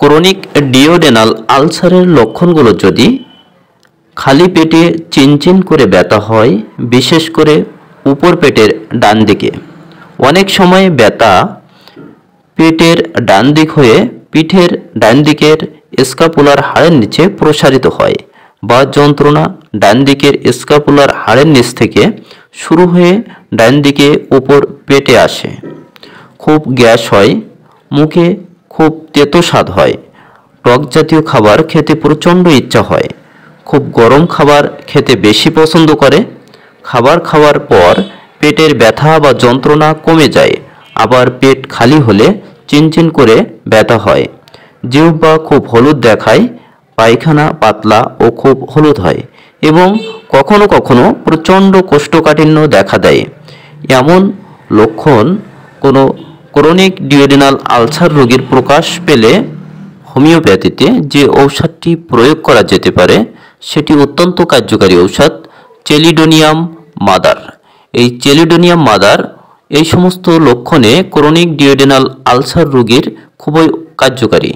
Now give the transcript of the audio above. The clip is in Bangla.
ক্রনিক ডিওডেনাল আলসারের লক্ষণগুলো যদি খালি পেটে চিনচিন করে ব্যথা হয়, বিশেষ করে উপর পেটের ডান দিকে। অনেক সময় ব্যথা পেটের ডান দিক হয়ে পিঠের ডান দিকের স্ক্যাপুলার হাড়ের নিচে প্রসারিত হয়, বা যন্ত্রণা ডান দিকের স্ক্যাপুলার হাড়ের নিচ থেকে শুরু হয়ে ডান দিকে উপর পেটে আসে। খুব গ্যাস হয়, মুখে খুব তেতো স্বাদ হয়, টক জাতীয় খাবার খেতে প্রচণ্ড ইচ্ছা হয়, খুব গরম খাবার খেতে বেশি পছন্দ করে। খাবার খাওয়ার পর পেটের ব্যথা বা যন্ত্রণা কমে যায়, আবার পেট খালি হলে চিনচিন করে ব্যথা হয়। জিহ্বা খুব হলুদ দেখায়, পায়খানা পাতলা ও খুব হলুদ হয় এবং কখনো কখনো প্রচণ্ড কোষ্ঠকাঠিন্য দেখা দেয়। এমন লক্ষণ কোনো ক্রনিক ডিওডেনাল আলসার রোগীর প্রকাশ পেলে হোমিওপ্যাথিতে যে ঔষধটি প্রয়োগ করা যেতে পারে সেটি অত্যন্ত কার্যকারী ঔষধ চেলিডোনিয়াম মাদার। এই চেলিডোনিয়াম মাদার এই সমস্ত লক্ষণে ক্রনিক ডিওডেনাল আলসার রোগীর খুবই কার্যকারী।